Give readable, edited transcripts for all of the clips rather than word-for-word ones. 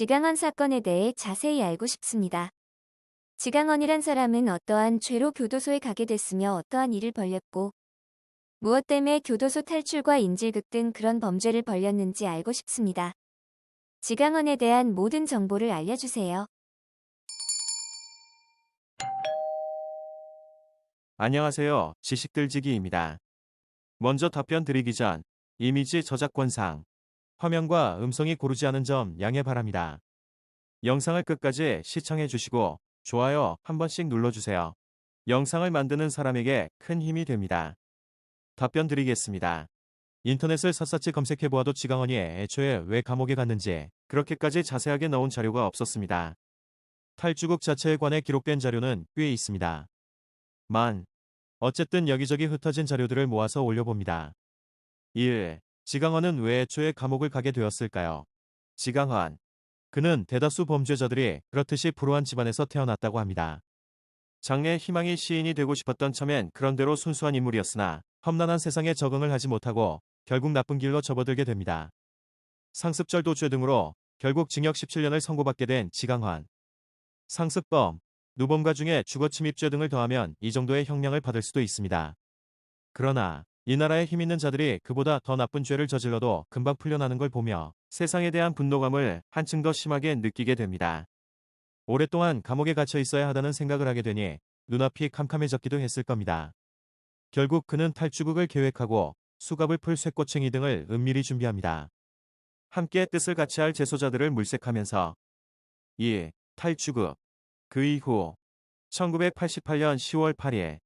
지강원 사건에 대해 자세히 알고 싶습니다. 지강원이란 사람은 어떠한 죄로 교도소에 가게 됐으며 어떠한 일을 벌였고 무엇 때문에 교도소 탈출과 인질극 등 그런 범죄를 벌였는지 알고 싶습니다. 지강원에 대한 모든 정보를 알려주세요. 안녕하세요. 지식들지기입니다. 먼저 답변 드리기 전 이미지 저작권상 화면과 음성이 고르지 않은 점 양해 바랍니다. 영상을 끝까지 시청해 주시고 좋아요 한 번씩 눌러주세요. 영상을 만드는 사람에게 큰 힘이 됩니다. 답변 드리겠습니다. 인터넷을 샅샅이 검색해 보아도 지강원이 애초에 왜 감옥에 갔는지 그렇게까지 자세하게 넣은 자료가 없었습니다. 탈주국 자체에 관해 기록된 자료는 꽤 있습니다. 어쨌든 여기저기 흩어진 자료들을 모아서 올려봅니다. 1. 지강원은 왜 애초에 감옥을 가게 되었을까요? 지강원. 그는 대다수 범죄자들이 그렇듯이 불우한 집안에서 태어났다고 합니다. 장래 희망이 시인이 되고 싶었던 처음엔 그런대로 순수한 인물이었으나 험난한 세상에 적응을 하지 못하고 결국 나쁜 길로 접어들게 됩니다. 상습절 도죄 등으로 결국 징역 17년을 선고받게 된 지강원. 상습범, 누범가 중에 주거침입죄 등을 더하면 이 정도의 형량을 받을 수도 있습니다. 그러나 이 나라에 힘있는 자들이 그보다 더 나쁜 죄를 저질러도 금방 풀려나는 걸 보며 세상에 대한 분노감을 한층 더 심하게 느끼게 됩니다. 오랫동안 감옥에 갇혀 있어야 하다는 생각을 하게 되니 눈앞이 캄캄해졌기도 했을 겁니다. 결국 그는 탈주국을 계획하고 수갑을 풀 쇠꼬챙이 등을 은밀히 준비합니다. 함께 뜻을 같이 할 재소자들을 물색하면서 2. 탈주국. 그 이후 1988년 10월 8일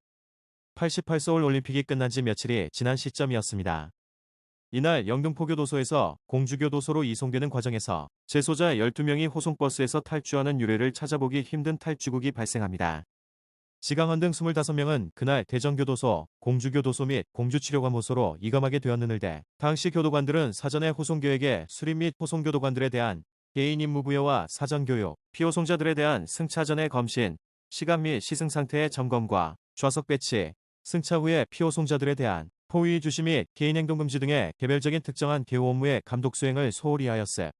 88 서울 올림픽이 끝난 지 며칠이 지난 시점이었습니다. 이날 영등포교도소에서 공주교도소로 이송되는 과정에서 재소자 12명이 호송버스에서 탈주하는 유례를 찾아보기 힘든 탈주국이 발생합니다. 지강원 등 25명은 그날 대전교도소, 공주교도소 및 공주치료감호소로 이감하게 되었는데 당시 교도관들은 사전에 호송교에게 수립 및 호송교도관들에 대한 개인 임무 부여와 사전교육, 피호송자들에 대한 승차 전의 검신, 시간 및 시승 상태의 점검과 좌석 배치, 승차 후에 피호송자들에 대한 포위 주시 및 개인행동금지 등의 개별적인 특정한 개호 업무의 감독 수행을 소홀히 하였음.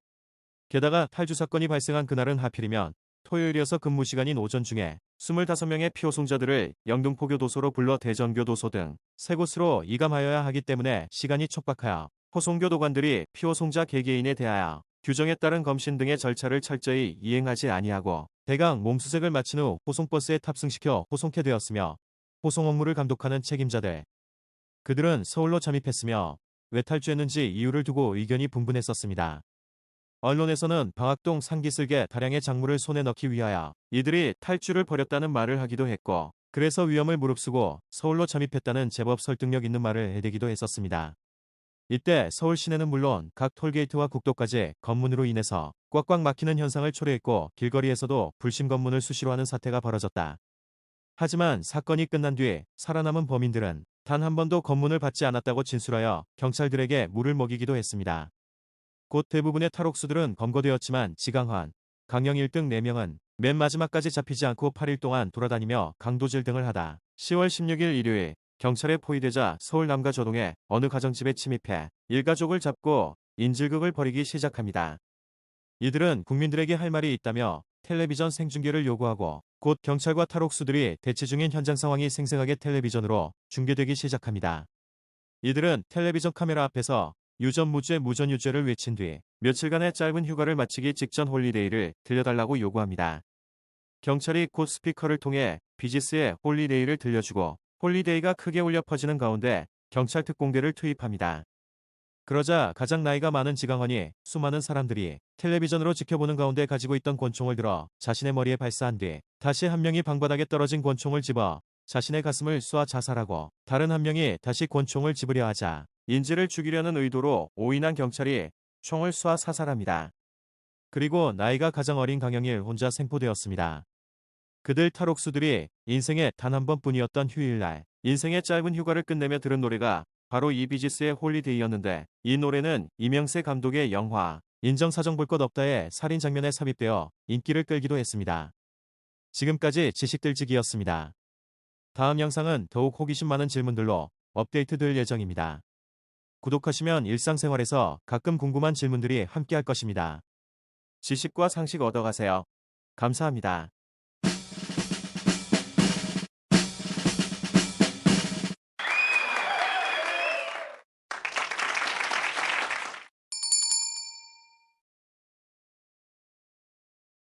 게다가 탈주 사건이 발생한 그날은 하필이면 토요일이어서 근무 시간인 오전 중에 25명의 피호송자들을 영등포교도소로 불러 대전교도소 등 세 곳으로 이감하여야 하기 때문에 시간이 촉박하여 호송교도관들이 피호송자 개개인에 대하여 규정에 따른 검신 등의 절차를 철저히 이행하지 아니하고 대강 몸수색을 마친 후 호송버스에 탑승시켜 호송케 되었으며 호송 업무를 감독하는 책임자들. 그들은 서울로 잠입했으며 왜 탈주했는지 이유를 두고 의견이 분분했었습니다. 언론에서는 방학동 상기슬개 다량의 작물을 손에 넣기 위하여 이들이 탈주를 벌였다는 말을 하기도 했고 그래서 위험을 무릅쓰고 서울로 잠입했다는 제법 설득력 있는 말을 해대기도 했었습니다. 이때 서울 시내는 물론 각 톨게이트와 국도까지 검문으로 인해서 꽉꽉 막히는 현상을 초래했고 길거리에서도 불심 검문을 수시로 하는 사태가 벌어졌다. 하지만 사건이 끝난 뒤 살아남은 범인들은 단 한 번도 검문을 받지 않았다고 진술하여 경찰들에게 물을 먹이기도 했습니다. 곧 대부분의 탈옥수들은 검거되었지만 지강환, 강영 1등 4명은 맨 마지막까지 잡히지 않고 8일 동안 돌아다니며 강도질 등을 하다 10월 16일 일요일 경찰에 포위되자 서울 남가저동의 어느 가정집에 침입해 일가족을 잡고 인질극을 벌이기 시작합니다. 이들은 국민들에게 할 말이 있다며 텔레비전 생중계를 요구하고 곧 경찰과 탈옥수들이 대치 중인 현장 상황이 생생하게 텔레비전으로 중계되기 시작합니다. 이들은 텔레비전 카메라 앞에서 유전무죄 무전유죄를 외친 뒤 며칠간의 짧은 휴가를 마치기 직전 홀리데이를 들려달라고 요구합니다. 경찰이 곧 스피커를 통해 비지스의 홀리데이를 들려주고 홀리데이가 크게 울려 퍼지는 가운데 경찰 특공대를 투입합니다. 그러자 가장 나이가 많은 지강원이 수많은 사람들이 텔레비전으로 지켜보는 가운데 가지고 있던 권총을 들어 자신의 머리에 발사한 뒤 다시 한 명이 방바닥에 떨어진 권총을 집어 자신의 가슴을 쏴 자살하고 다른 한 명이 다시 권총을 집으려 하자 인질을 죽이려는 의도로 오인한 경찰이 총을 쏴 사살합니다. 그리고 나이가 가장 어린 강영일 혼자 생포되었습니다. 그들 탈옥수들이 인생에 단 한 번뿐이었던 휴일날 인생의 짧은 휴가를 끝내며 들은 노래가 바로 이 비지스의 홀리데이였는데 이 노래는 이명세 감독의 영화 인정사정 볼 것 없다의 살인 장면에 삽입되어 인기를 끌기도 했습니다. 지금까지 지식들지기였습니다. 다음 영상은 더욱 호기심 많은 질문들로 업데이트될 예정입니다. 구독하시면 일상생활에서 가끔 궁금한 질문들이 함께할 것입니다. 지식과 상식 얻어가세요. 감사합니다.